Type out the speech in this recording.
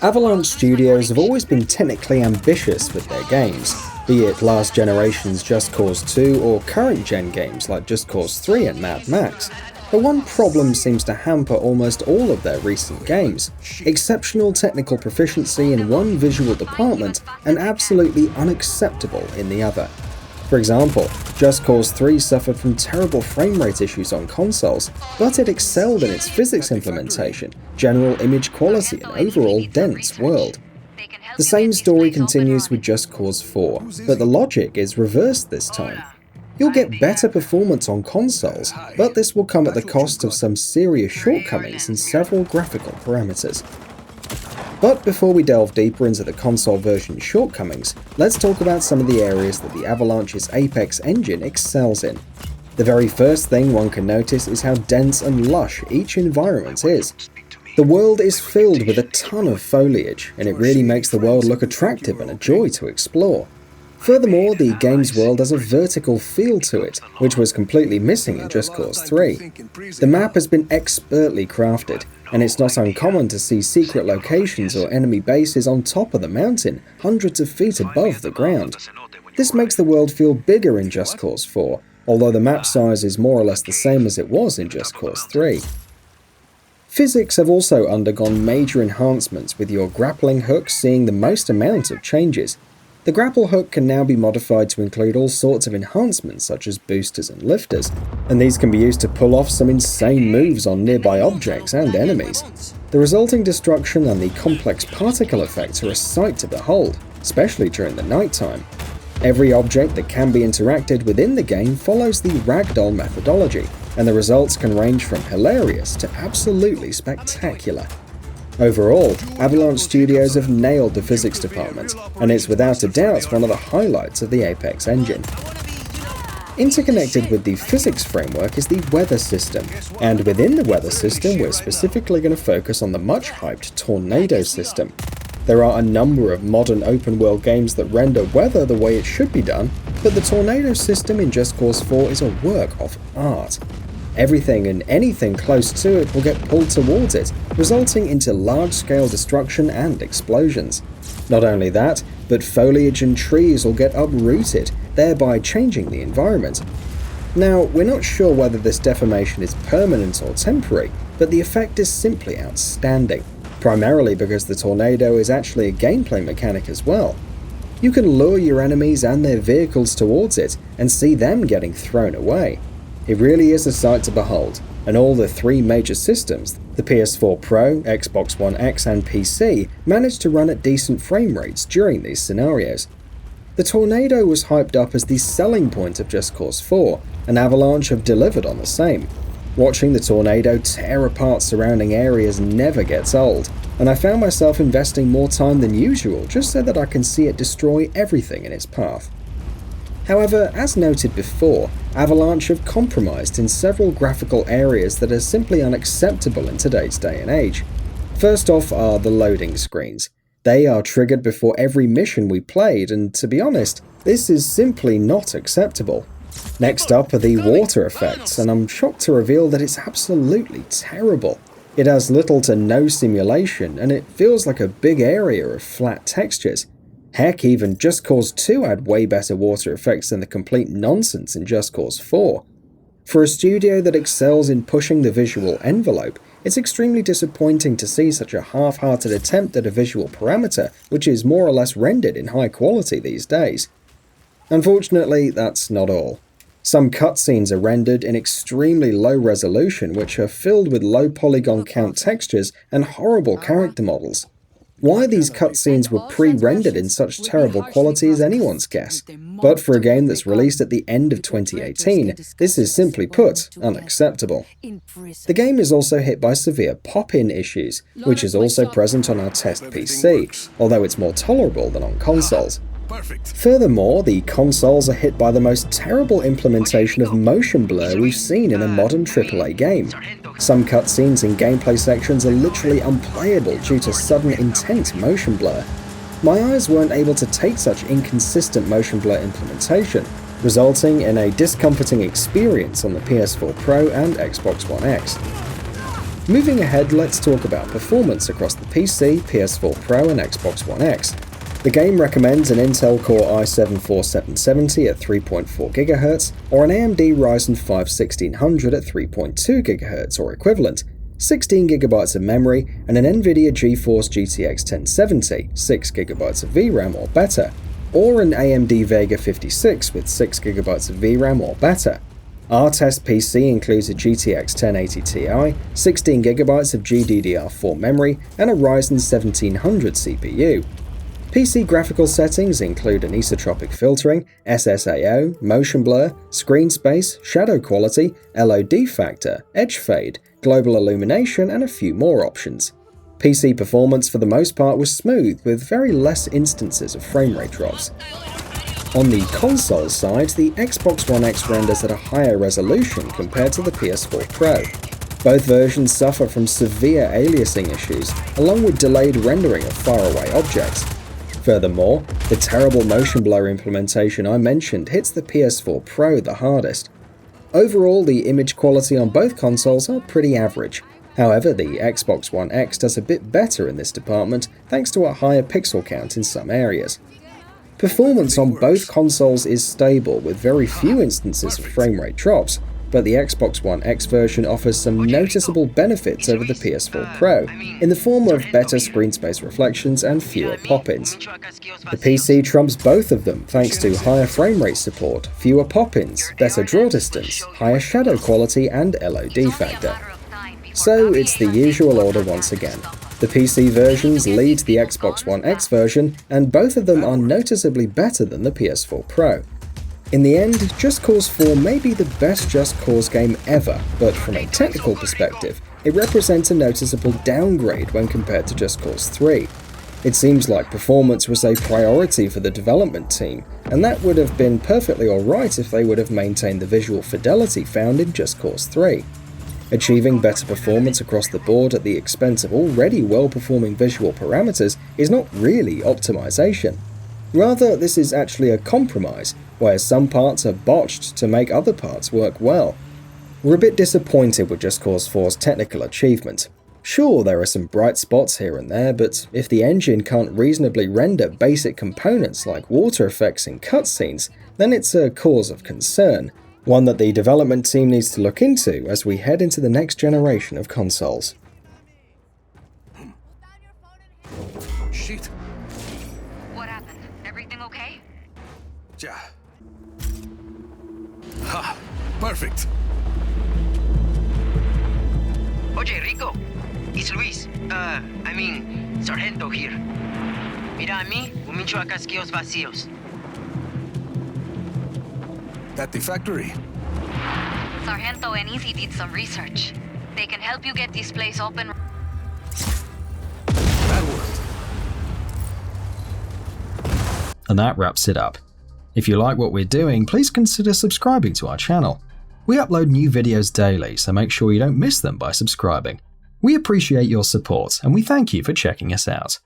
Avalanche Studios have always been technically ambitious with their games, be it last generation's Just Cause 2 or current gen games like Just Cause 3 and Mad Max. But one problem seems to hamper almost all of their recent games: exceptional technical proficiency in one visual department and absolutely unacceptable in the other. For example, Just Cause 3 suffered from terrible frame rate issues on consoles, but it excelled in its physics implementation, general image quality and overall dense world. The same story continues with Just Cause 4, but the logic is reversed this time. You'll get better performance on consoles, but this will come at the cost of some serious shortcomings in several graphical parameters. But before we delve deeper into the console version's shortcomings, let's talk about some of the areas that the Avalanche's Apex engine excels in. The very first thing one can notice is how dense and lush each environment is. The world is filled with a ton of foliage, and it really makes the world look attractive and a joy to explore. Furthermore, the game's world has a vertical feel to it, which was completely missing in Just Cause 3. The map has been expertly crafted, and it's not uncommon to see secret locations or enemy bases on top of the mountain, hundreds of feet above the ground. This makes the world feel bigger in Just Cause 4, although the map size is more or less the same as it was in Just Cause 3. Physics have also undergone major enhancements, with your grappling hook seeing the most amount of changes. The grapple hook can now be modified to include all sorts of enhancements such as boosters and lifters, and these can be used to pull off some insane moves on nearby objects and enemies. The resulting destruction and the complex particle effects are a sight to behold, especially during the nighttime. Every object that can be interacted within the game follows the ragdoll methodology, and the results can range from hilarious to absolutely spectacular. Overall, Avalanche Studios have nailed the physics department, and it's without a doubt one of the highlights of the Apex engine. Interconnected with the physics framework is the weather system, and within the weather system we're specifically going to focus on the much hyped tornado system. There are a number of modern open world games that render weather the way it should be done, but the tornado system in Just Cause 4 is a work of art. Everything and anything close to it will get pulled towards it, resulting into large-scale destruction and explosions. Not only that, but foliage and trees will get uprooted, thereby changing the environment. Now, we're not sure whether this deformation is permanent or temporary, but the effect is simply outstanding, primarily because the tornado is actually a gameplay mechanic as well. You can lure your enemies and their vehicles towards it, and see them getting thrown away. It really is a sight to behold, and all the three major systems, the PS4 Pro, Xbox One X and PC, managed to run at decent frame rates during these scenarios. The tornado was hyped up as the selling point of Just Cause 4, and Avalanche have delivered on the same. Watching the tornado tear apart surrounding areas never gets old, and I found myself investing more time than usual just so that I can see it destroy everything in its path. However, as noted before, Avalanche have compromised in several graphical areas that are simply unacceptable in today's day and age. First off are the loading screens. They are triggered before every mission we played, and to be honest, this is simply not acceptable. Next up are the water effects, and I'm shocked to reveal that it's absolutely terrible. It has little to no simulation, and it feels like a big area of flat textures. Heck, even Just Cause 2 had way better water effects than the complete nonsense in Just Cause 4. For a studio that excels in pushing the visual envelope, it's extremely disappointing to see such a half-hearted attempt at a visual parameter which is more or less rendered in high quality these days. Unfortunately, that's not all. Some cutscenes are rendered in extremely low resolution, which are filled with low polygon count textures and horrible character models. Why these cutscenes were pre-rendered in such terrible quality is anyone's guess, but for a game that's released at the end of 2018, this is simply put, unacceptable. The game is also hit by severe pop-in issues, which is also present on our test PC, although it's more tolerable than on consoles. Furthermore, the consoles are hit by the most terrible implementation of motion blur we've seen in a modern AAA game. Some cutscenes and gameplay sections are literally unplayable due to sudden intense motion blur. My eyes weren't able to take such inconsistent motion blur implementation, resulting in a discomforting experience on the PS4 Pro and Xbox One X. Moving ahead, let's talk about performance across the PC, PS4 Pro and Xbox One X. The game recommends an Intel Core i7-4770 at 3.4 GHz or an AMD Ryzen 5 1600 at 3.2 GHz or equivalent, 16GB of memory, and an NVIDIA GeForce GTX 1070, 6GB of VRAM or better, or an AMD Vega 56 with 6GB of VRAM or better. Our test PC includes a GTX 1080 Ti, 16GB of GDDR4 memory, and a Ryzen 1700 CPU. PC graphical settings include anisotropic filtering, SSAO, motion blur, screen space, shadow quality, LOD factor, edge fade, global illumination, and a few more options. PC performance for the most part was smooth, with very less instances of frame rate drops. On the console side, the Xbox One X renders at a higher resolution compared to the PS4 Pro. Both versions suffer from severe aliasing issues, along with delayed rendering of faraway objects. Furthermore, the terrible motion blur implementation I mentioned hits the PS4 Pro the hardest. Overall, the image quality on both consoles are pretty average. However, the Xbox One X does a bit better in this department thanks to a higher pixel count in some areas. Performance on both consoles is stable with very few instances of frame rate drops, but the Xbox One X version offers some noticeable benefits over the PS4 Pro, in the form of better screen space reflections and fewer pop-ins. The PC trumps both of them thanks to higher frame rate support, fewer pop-ins, better draw distance, higher shadow quality, and LOD factor. So it's the usual order once again. The PC versions lead the Xbox One X version, and both of them are noticeably better than the PS4 Pro. In the end, Just Cause 4 may be the best Just Cause game ever, but from a technical perspective, it represents a noticeable downgrade when compared to Just Cause 3. It seems like performance was a priority for the development team, and that would have been perfectly alright if they would have maintained the visual fidelity found in Just Cause 3. Achieving better performance across the board at the expense of already well-performing visual parameters is not really optimization. Rather, this is actually a compromise, where some parts are botched to make other parts work well. We're a bit disappointed with Just Cause 4's technical achievement. Sure, there are some bright spots here and there, but if the engine can't reasonably render basic components like water effects in cutscenes, then it's a cause of concern, one that the development team needs to look into as we head into the next generation of consoles. Shit. What happened? Everything okay? Yeah. Ha! Perfect. Oye, Rico. It's Luis. Sargento here. Mira a mí, un mincho a casquillos vacíos. At the factory. Sargento and Easy did some research. They can help you get this place open. That worked. And that wraps it up. If you like what we're doing, please consider subscribing to our channel. We upload new videos daily, so make sure you don't miss them by subscribing. We appreciate your support, and we thank you for checking us out.